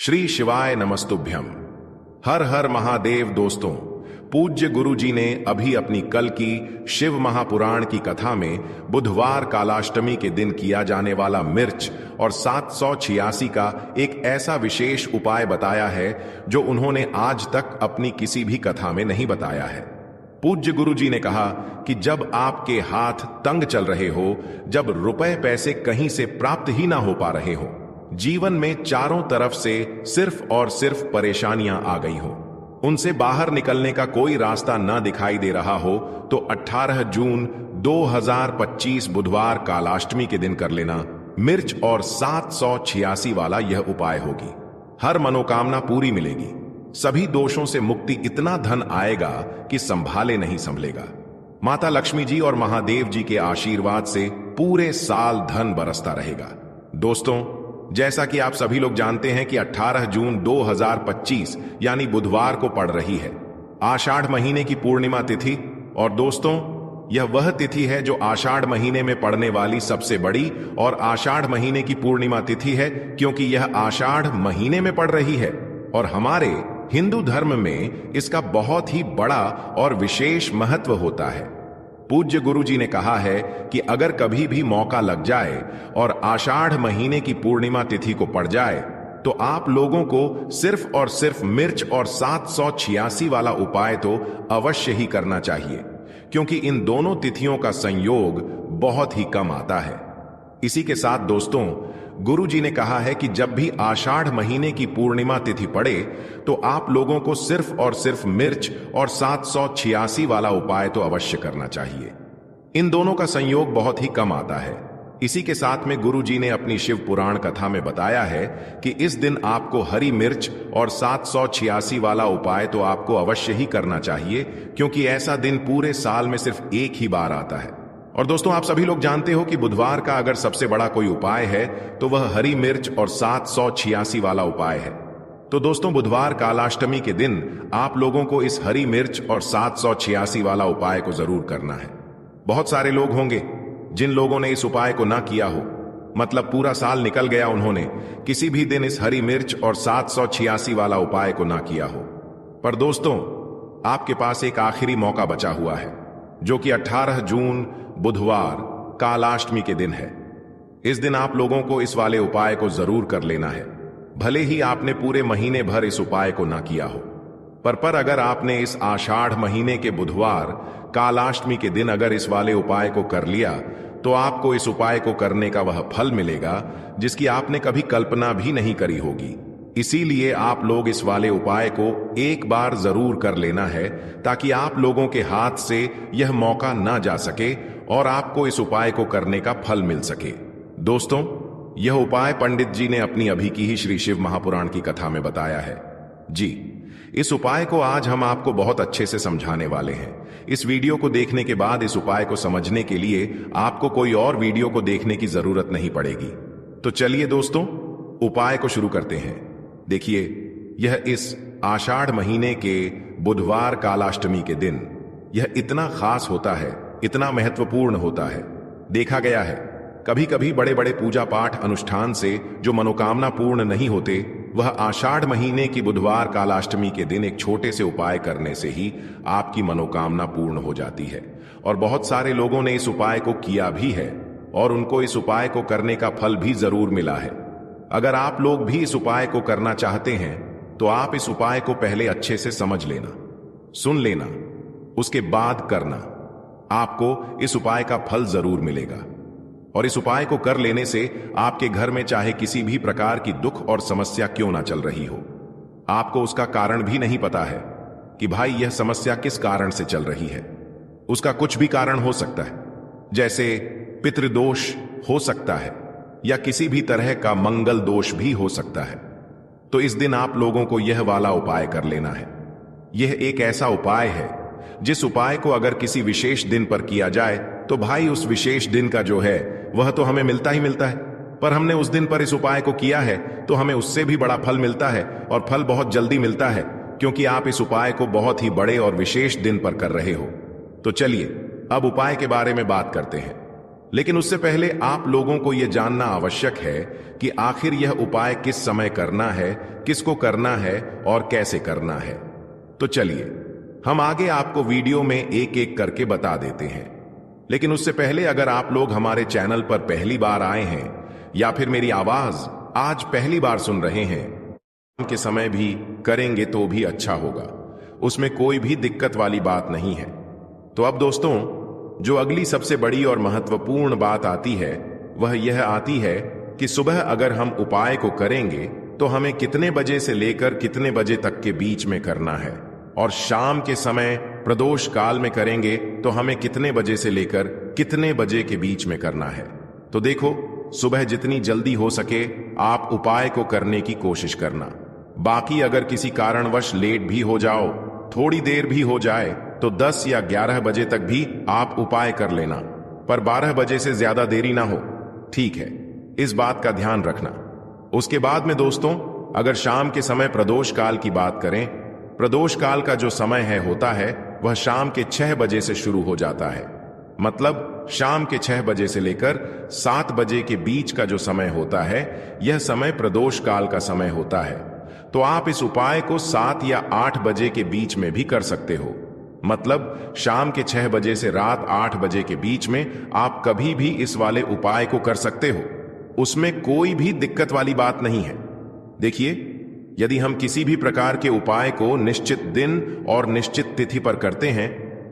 श्री शिवाय नमस्तुभ्यम। हर हर महादेव। दोस्तों, पूज्य गुरु जी ने अभी अपनी कल की शिव महापुराण की कथा में बुधवार कालाष्टमी के दिन किया जाने वाला मिर्च और 786 का एक ऐसा विशेष उपाय बताया है जो उन्होंने आज तक अपनी किसी भी कथा में नहीं बताया है। पूज्य गुरु जी ने कहा कि जब आपके हाथ तंग चल रहे हो, जब रुपए पैसे कहीं से प्राप्त ही ना हो पा रहे हो, जीवन में चारों तरफ से सिर्फ और सिर्फ परेशानियां आ गई हो, उनसे बाहर निकलने का कोई रास्ता ना दिखाई दे रहा हो, तो 18 जून 2025 बुधवार कालाष्टमी के दिन कर लेना मिर्च और 786 वाला यह उपाय होगी। हर मनोकामना पूरी मिलेगी, सभी दोषों से मुक्ति, इतना धन आएगा कि संभाले नहीं संभलेगा। माता लक्ष्मी जी और महादेव जी के आशीर्वाद से पूरे साल धन बरसता रहेगा। दोस्तों, जैसा कि आप सभी लोग जानते हैं कि 18 जून 2025 यानी बुधवार को पड़ रही है आषाढ़ महीने की पूर्णिमा तिथि। और दोस्तों, यह वह तिथि है जो आषाढ़ महीने में पड़ने वाली सबसे बड़ी और आषाढ़ महीने की पूर्णिमा तिथि है, क्योंकि यह आषाढ़ महीने में पड़ रही है। और हमारे हिंदू धर्म में इसका बहुत ही बड़ा और विशेष महत्व होता है। पूज्य गुरु जी ने कहा है कि अगर कभी भी मौका लग जाए और आषाढ़ महीने की पूर्णिमा तिथि को पड़ जाए, तो आप लोगों को सिर्फ और सिर्फ मिर्च और 786 वाला उपाय तो अवश्य ही करना चाहिए, क्योंकि इन दोनों तिथियों का संयोग बहुत ही कम आता है। इसी के साथ दोस्तों, गुरु जी ने कहा है कि जब भी आषाढ़ महीने की पूर्णिमा तिथि पड़े, तो आप लोगों को सिर्फ और सिर्फ मिर्च और 786 वाला उपाय तो अवश्य करना चाहिए। इन दोनों का संयोग बहुत ही कम आता है। इसी के साथ में गुरु जी ने अपनी शिव पुराण कथा में बताया है कि इस दिन आपको हरी मिर्च और 786 वाला उपाय तो आपको अवश्य ही करना चाहिए, क्योंकि ऐसा दिन पूरे साल में सिर्फ एक ही बार आता है। और दोस्तों, आप सभी लोग जानते हो कि बुधवार का अगर सबसे बड़ा कोई उपाय है तो वह हरी मिर्च और 786 वाला उपाय है। तो दोस्तों, बुधवार कालाष्टमी के दिन आप लोगों को इस हरी मिर्च और 786 वाला उपाय को जरूर करना है। बहुत सारे लोग होंगे जिन लोगों ने इस उपाय को ना किया हो, मतलब पूरा साल निकल गया, उन्होंने किसी भी दिन इस हरी मिर्च और 786 वाला उपाय को ना किया हो। पर दोस्तों, आपके पास एक आखिरी मौका बचा हुआ है, जो कि 18 जून बुधवार कालाष्टमी के दिन है। इस दिन आप लोगों को इस वाले उपाय को जरूर कर लेना है, भले ही आपने पूरे महीने भर इस उपाय को ना किया हो। पर अगर आपने इस आषाढ़ महीने के बुधवार कालाष्टमी के दिन अगर इस वाले उपाय को कर लिया, तो आपको इस उपाय को करने का वह फल मिलेगा जिसकी आपने कभी कल्पना भी नहीं करी होगी। इसीलिए आप लोग इस वाले उपाय को एक बार जरूर कर लेना है, ताकि आप लोगों के हाथ से यह मौका ना जा सके और आपको इस उपाय को करने का फल मिल सके। दोस्तों, यह उपाय पंडित जी ने अपनी अभी की ही श्री शिव महापुराण की कथा में बताया है। जी, इस उपाय को आज हम आपको बहुत अच्छे से समझाने वाले हैं। इस वीडियो को देखने के बाद इस उपाय को समझने के लिए आपको कोई और वीडियो को देखने की जरूरत नहीं पड़ेगी। तो चलिए दोस्तों, उपाय को शुरू करते हैं। देखिए, यह इस आषाढ़ महीने के बुधवार कालाष्टमी के दिन यह इतना खास होता है, इतना महत्वपूर्ण होता है। देखा गया है कभी कभी बड़े बड़े पूजा पाठ अनुष्ठान से जो मनोकामना पूर्ण नहीं होते, वह आषाढ़ महीने की बुधवार कालाष्टमी के दिन एक छोटे से उपाय करने से ही आपकी मनोकामना पूर्ण हो जाती है। और बहुत सारे लोगों ने इस उपाय को किया भी है और उनको इस उपाय को करने का फल भी जरूर मिला है। अगर आप लोग भी इस उपाय को करना चाहते हैं, तो आप इस उपाय को पहले अच्छे से समझ लेना, सुन लेना, उसके बाद करना। आपको इस उपाय का फल जरूर मिलेगा। और इस उपाय को कर लेने से आपके घर में चाहे किसी भी प्रकार की दुख और समस्या क्यों ना चल रही हो, आपको उसका कारण भी नहीं पता है कि भाई यह समस्या किस कारण से चल रही है। उसका कुछ भी कारण हो सकता है, जैसे पितृदोष हो सकता है या किसी भी तरह का मंगल दोष भी हो सकता है। तो इस दिन आप लोगों को यह वाला उपाय कर लेना है। यह एक ऐसा उपाय है जिस उपाय को अगर किसी विशेष दिन पर किया जाए, तो भाई उस विशेष दिन का जो है वह तो हमें मिलता ही मिलता है। पर हमने उस दिन पर इस उपाय को किया है तो हमें उससे भी बड़ा फल मिलता है, और फल बहुत जल्दी मिलता है, क्योंकि आप इस उपाय को बहुत ही बड़े और विशेष दिन पर कर रहे हो। तो चलिए अब उपाय के बारे में बात करते हैं। लेकिन उससे पहले आप लोगों को यह जानना आवश्यक है कि आखिर यह उपाय किस समय करना है, किसको करना है और कैसे करना है। तो चलिए हम आगे आपको वीडियो में एक एक करके बता देते हैं। लेकिन उससे पहले अगर आप लोग हमारे चैनल पर पहली बार आए हैं या फिर मेरी आवाज आज पहली बार सुन रहे हैं, के समय भी करेंगे तो भी अच्छा होगा, उसमें कोई भी दिक्कत वाली बात नहीं है। तो अब दोस्तों, जो अगली सबसे बड़ी और महत्वपूर्ण बात आती है वह यह आती है कि सुबह अगर हम उपाय को करेंगे तो हमें कितने बजे से लेकर कितने बजे तक के बीच में करना है, और शाम के समय प्रदोष काल में करेंगे तो हमें कितने बजे से लेकर कितने बजे के बीच में करना है। तो देखो, सुबह जितनी जल्दी हो सके आप उपाय को करने की कोशिश करना। बाकी अगर किसी कारणवश लेट भी हो जाओ, थोड़ी देर भी हो जाए, तो 10 या 11 बजे तक भी आप उपाय कर लेना, पर 12 बजे से ज्यादा देरी ना हो, ठीक है? इस बात का ध्यान रखना। उसके बाद में दोस्तों, अगर शाम के समय प्रदोष काल की बात करें, प्रदोष काल का जो समय होता है वह शाम के 6 बजे से शुरू हो जाता है। मतलब शाम के 6 बजे से लेकर 7 बजे के बीच का जो समय होता है, यह समय प्रदोष काल का समय होता है। तो आप इस उपाय को 7 या 8 बजे के बीच में भी कर सकते हो। मतलब शाम के 6 बजे से रात 8 बजे के बीच में आप कभी भी इस वाले उपाय को कर सकते हो, उसमें कोई भी दिक्कत वाली बात नहीं है। देखिए, यदि हम किसी भी प्रकार के उपाय को निश्चित दिन और निश्चित तिथि पर करते हैं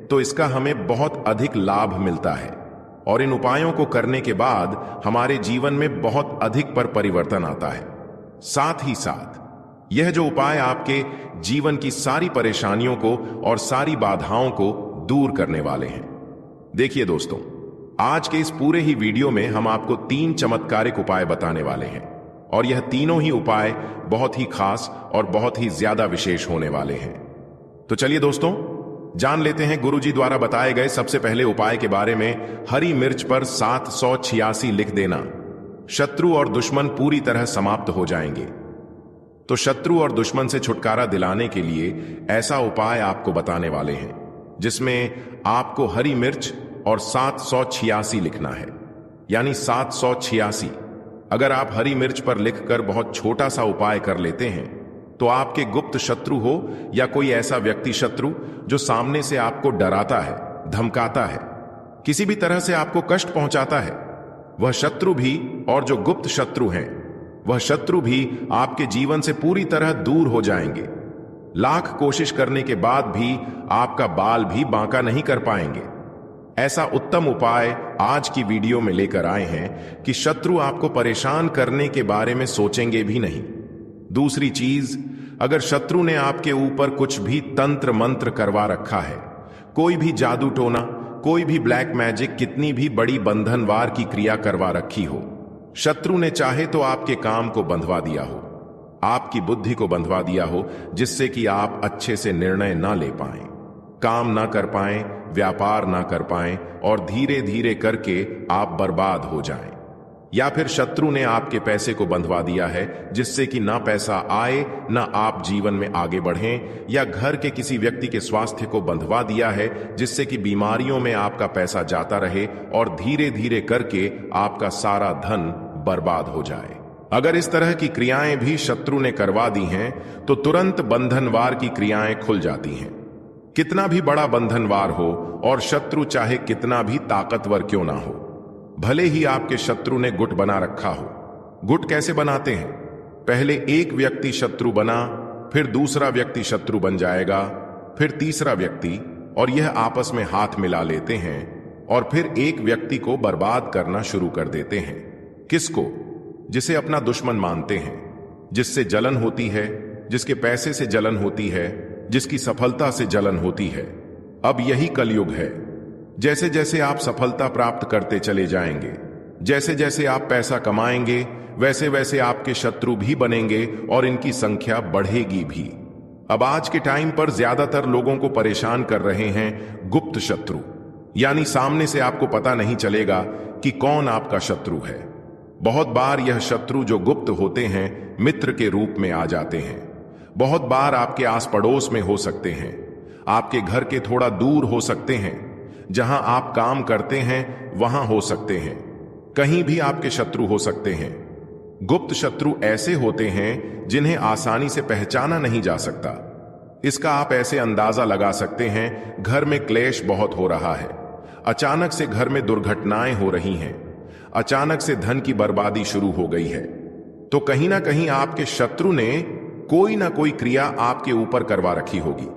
तो इसका हमें बहुत अधिक लाभ मिलता है, और इन उपायों को करने के बाद हमारे जीवन में बहुत अधिक परिवर्तन आता है। साथ ही साथ यह जो उपाय आपके जीवन की सारी परेशानियों को और सारी बाधाओं को दूर करने वाले हैं। देखिए दोस्तों, आज के इस पूरे ही वीडियो में हम आपको 3 चमत्कारिक उपाय बताने वाले हैं, और यह तीनों ही उपाय बहुत ही खास और बहुत ही ज्यादा विशेष होने वाले हैं। तो चलिए दोस्तों, जान लेते हैं गुरुजी द्वारा बताए गए सबसे पहले उपाय के बारे में। हरी मिर्च पर 786 लिख देना, शत्रु और दुश्मन पूरी तरह समाप्त हो जाएंगे। तो शत्रु और दुश्मन से छुटकारा दिलाने के लिए ऐसा उपाय आपको बताने वाले हैं, जिसमें आपको हरी मिर्च और 786 लिखना है, यानी 786। अगर आप हरी मिर्च पर लिखकर बहुत छोटा सा उपाय कर लेते हैं तो आपके गुप्त शत्रु हो या कोई ऐसा व्यक्ति शत्रु जो सामने से आपको डराता है, धमकाता है, किसी भी तरह से आपको कष्ट पहुंचाता है, वह शत्रु भी, और जो गुप्त शत्रु हैं वह शत्रु भी आपके जीवन से पूरी तरह दूर हो जाएंगे। लाख कोशिश करने के बाद भी आपका बाल भी बांका नहीं कर पाएंगे। ऐसा उत्तम उपाय आज की वीडियो में लेकर आए हैं कि शत्रु आपको परेशान करने के बारे में सोचेंगे भी नहीं। दूसरी चीज, अगर शत्रु ने आपके ऊपर कुछ भी तंत्र मंत्र करवा रखा है, कोई भी जादू टोना, कोई भी ब्लैक मैजिक, कितनी भी बड़ी बंधनवार की क्रिया करवा रखी हो, शत्रु ने चाहे तो आपके काम को बंधवा दिया हो, आपकी बुद्धि को बंधवा दिया हो, जिससे कि आप अच्छे से निर्णय ना ले पाएं, काम ना कर पाएं, व्यापार ना कर पाएं, और धीरे धीरे करके आप बर्बाद हो जाएं। या फिर शत्रु ने आपके पैसे को बंधवा दिया है, जिससे कि ना पैसा आए, ना आप जीवन में आगे बढ़ें, या घर के किसी व्यक्ति के स्वास्थ्य को बंधवा दिया है, जिससे कि बीमारियों में आपका पैसा जाता रहे और धीरे धीरे करके आपका सारा धन बर्बाद हो जाए। अगर इस तरह की क्रियाएं भी शत्रु ने करवा दी हैं तो तुरंत बंधनवार की क्रियाएं खुल जाती हैं। कितना भी बड़ा बंधनवार हो और शत्रु चाहे कितना भी ताकतवर क्यों ना हो, भले ही आपके शत्रु ने गुट बना रखा हो। गुट कैसे बनाते हैं? पहले एक व्यक्ति शत्रु बना, फिर दूसरा व्यक्ति शत्रु बन जाएगा, फिर तीसरा व्यक्ति, और यह आपस में हाथ मिला लेते हैं और फिर एक व्यक्ति को बर्बाद करना शुरू कर देते हैं। किसको? जिसे अपना दुश्मन मानते हैं, जिससे जलन होती है, जिसके पैसे से जलन होती है, जिसकी सफलता से जलन होती है। अब यही कलयुग है। जैसे जैसे आप सफलता प्राप्त करते चले जाएंगे, जैसे जैसे आप पैसा कमाएंगे, वैसे वैसे आपके शत्रु भी बनेंगे और इनकी संख्या बढ़ेगी भी। अब आज के टाइम पर ज्यादातर लोगों को परेशान कर रहे हैं गुप्त शत्रु, यानी सामने से आपको पता नहीं चलेगा कि कौन आपका शत्रु है। बहुत बार यह शत्रु जो गुप्त होते हैं मित्र के रूप में आ जाते हैं। बहुत बार आपके आस पड़ोस में हो सकते हैं, आपके घर के थोड़ा दूर हो सकते हैं, जहां आप काम करते हैं वहां हो सकते हैं। कहीं भी आपके शत्रु हो सकते हैं। गुप्त शत्रु ऐसे होते हैं जिन्हें आसानी से पहचाना नहीं जा सकता। इसका आप ऐसे अंदाजा लगा सकते हैं, घर में क्लेश बहुत हो रहा है, अचानक से घर में दुर्घटनाएं हो रही हैं, अचानक से धन की बर्बादी शुरू हो गई है, तो कहीं ना कहीं आपके शत्रु ने कोई ना कोई क्रिया आपके ऊपर करवा रखी होगी।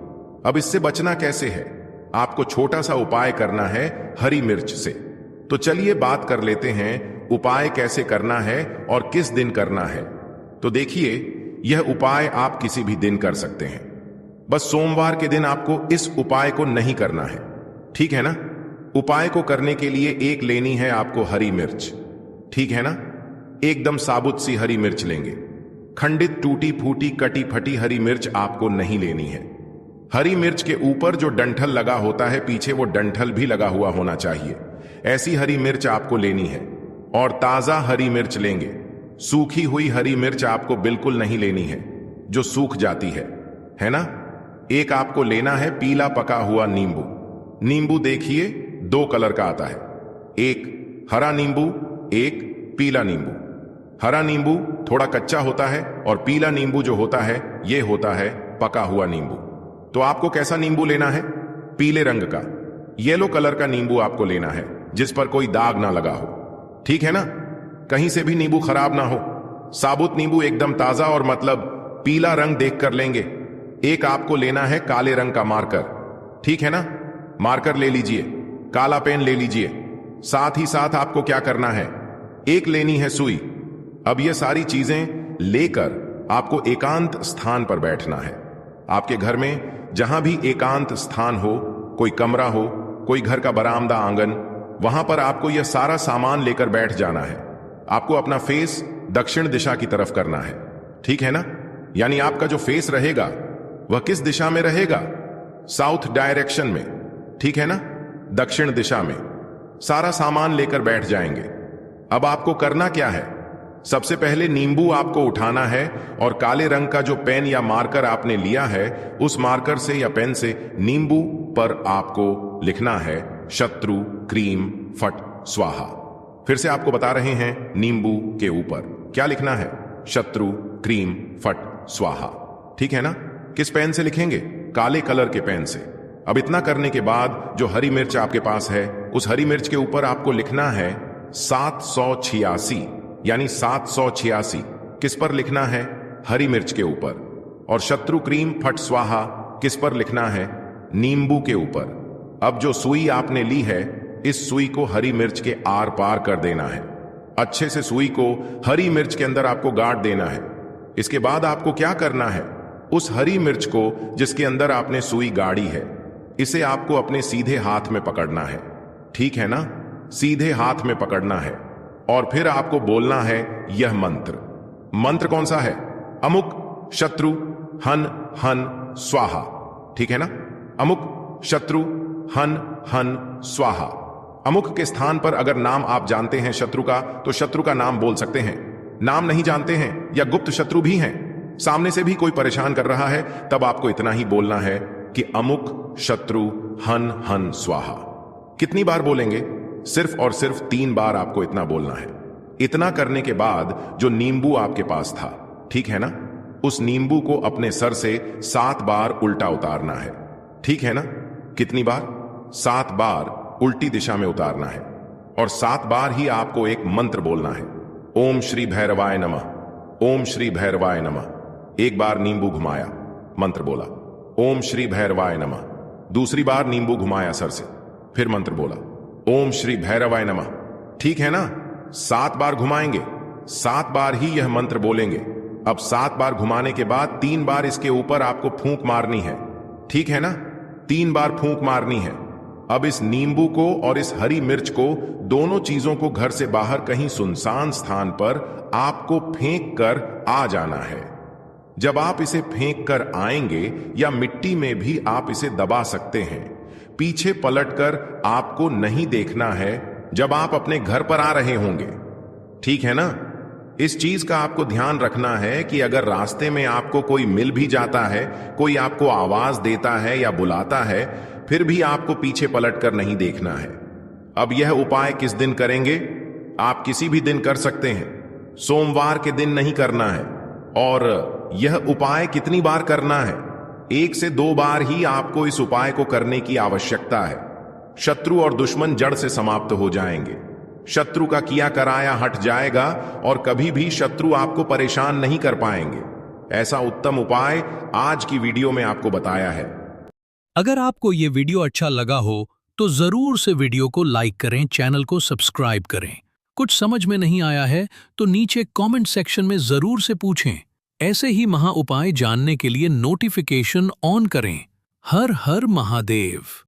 अब इससे बचना कैसे है? आपको छोटा सा उपाय करना है हरी मिर्च से। तो चलिए बात कर लेते हैं उपाय कैसे करना है और किस दिन करना है। तो देखिए, यह उपाय आप किसी भी दिन कर सकते हैं, बस सोमवार के दिन आपको इस उपाय को नहीं करना है, ठीक है ना। उपाय को करने के लिए एक लेनी है आपको हरी मिर्च, ठीक है ना। एकदम साबुत सी हरी मिर्च लेंगे। खंडित टूटी फूटी कटी फटी हरी मिर्च आपको नहीं लेनी है। हरी मिर्च के ऊपर जो डंठल लगा होता है, पीछे वो डंठल भी लगा हुआ होना चाहिए। ऐसी हरी मिर्च आपको लेनी है। और ताजा हरी मिर्च लेंगे। सूखी हुई हरी मिर्च आपको बिल्कुल नहीं लेनी है, जो सूख जाती है ना। एक आपको लेना है पीला पका हुआ नींबू। नींबू देखिए 2 कलर का आता है, एक हरा नींबू, एक पीला नींबू। हरा नींबू थोड़ा कच्चा होता है और पीला नींबू जो होता है ये होता है पका हुआ नींबू। तो आपको कैसा नींबू लेना है? पीले रंग का, येलो कलर का नींबू आपको लेना है, जिस पर कोई दाग ना लगा हो, ठीक है ना। कहीं से भी नींबू खराब ना हो। साबुत नींबू एकदम ताजा और मतलब पीला रंग देखकर लेंगे। एक आपको लेना है काले रंग का मार्कर, ठीक है ना। मार्कर ले लीजिए, काला पेन ले लीजिए। साथ ही साथ आपको क्या करना है, एक लेनी है सुई। अब ये सारी चीजें लेकर आपको एकांत स्थान पर बैठना है। आपके घर में जहां भी एकांत स्थान हो, कोई कमरा हो, कोई घर का बरामदा आंगन, वहां पर आपको यह सारा सामान लेकर बैठ जाना है। आपको अपना फेस दक्षिण दिशा की तरफ करना है, ठीक है ना। यानी आपका जो फेस रहेगा वह किस दिशा में रहेगा? साउथ डायरेक्शन में, ठीक है ना, दक्षिण दिशा में। सारा सामान लेकर बैठ जाएंगे। अब आपको करना क्या है? सबसे पहले नींबू आपको उठाना है और काले रंग का जो पेन या मार्कर आपने लिया है, उस मार्कर से या पेन से नींबू पर आपको लिखना है शत्रु क्रीम फट स्वाहा। फिर से आपको बता रहे हैं, नींबू के ऊपर क्या लिखना है? शत्रु क्रीम फट स्वाहा, ठीक है ना। किस पेन से लिखेंगे? काले कलर के पेन से। अब इतना करने के बाद जो हरी मिर्च आपके पास है, उस हरी मिर्च के ऊपर आपको लिखना है 786, यानी 786 किस पर लिखना है? हरी मिर्च के ऊपर। और शत्रु क्रीम फट स्वाहा किस पर लिखना है? नींबू के ऊपर। अब जो सुई आपने ली है, इस सुई को हरी मिर्च के आर पार कर देना है। अच्छे से सुई को हरी मिर्च के अंदर आपको गाड़ देना है। इसके बाद आपको क्या करना है? उस हरी मिर्च को जिसके अंदर आपने सुई गाड़ी है, इसे आपको अपने सीधे हाथ में पकड़ना है, ठीक है ना। सीधे हाथ में पकड़ना है और फिर आपको बोलना है यह मंत्र। मंत्र कौन सा है? अमुक शत्रु हन हन स्वाहा, ठीक है ना। अमुक शत्रु हन हन स्वाहा। अमुक के स्थान पर अगर नाम आप जानते हैं शत्रु का, तो शत्रु का नाम बोल सकते हैं। नाम नहीं जानते हैं या गुप्त शत्रु भी हैं, सामने से भी कोई परेशान कर रहा है, तब आपको इतना ही बोलना है कि अमुक शत्रु हन हन स्वाहा। कितनी बार बोलेंगे? सिर्फ और सिर्फ 3 बार आपको इतना बोलना है। इतना करने के बाद जो नींबू आपके पास था, ठीक है ना, उस नींबू को अपने सर से 7 बार उल्टा उतारना है, ठीक है ना। कितनी बार? 7 बार उल्टी दिशा में उतारना है। और 7 बार ही आपको एक मंत्र बोलना है, ओम श्री भैरवाय नमः, ओम श्री भैरवाय नमः। एक बार नींबू घुमाया, मंत्र बोला ओम श्री भैरवाय नमः। दूसरी बार नींबू घुमाया सर से, फिर मंत्र बोला ओम श्री भैरवाय नमः, ठीक है ना। 7 बार घुमाएंगे, 7 बार ही यह मंत्र बोलेंगे। अब 7 बार घुमाने के बाद 3 बार इसके ऊपर आपको फूंक मारनी है, ठीक है ना। 3 बार फूंक मारनी है। अब इस नींबू को और इस हरी मिर्च को, दोनों चीजों को घर से बाहर कहीं सुनसान स्थान पर आपको फेंक कर आ जाना है। जब आप इसे फेंक कर आएंगे या मिट्टी में भी आप इसे दबा सकते हैं, पीछे पलटकर आपको नहीं देखना है जब आप अपने घर पर आ रहे होंगे, ठीक है ना। इस चीज का आपको ध्यान रखना है कि अगर रास्ते में आपको कोई मिल भी जाता है, कोई आपको आवाज देता है या बुलाता है, फिर भी आपको पीछे पलटकर नहीं देखना है। अब यह उपाय किस दिन करेंगे? आप किसी भी दिन कर सकते हैं, सोमवार के दिन नहीं करना है। और यह उपाय कितनी बार करना है? 1 से 2 बार ही आपको इस उपाय को करने की आवश्यकता है। शत्रु और दुश्मन जड़ से समाप्त हो जाएंगे, शत्रु का किया कराया हट जाएगा और कभी भी शत्रु आपको परेशान नहीं कर पाएंगे। ऐसा उत्तम उपाय आज की वीडियो में आपको बताया है। अगर आपको ये वीडियो अच्छा लगा हो तो जरूर से वीडियो को लाइक करें, चैनल को सब्सक्राइब करें। कुछ समझ में नहीं आया है तो नीचे कमेंट सेक्शन में जरूर से पूछें। ऐसे ही महा उपाय जानने के लिए नोटिफिकेशन ऑन करें। हर हर महादेव।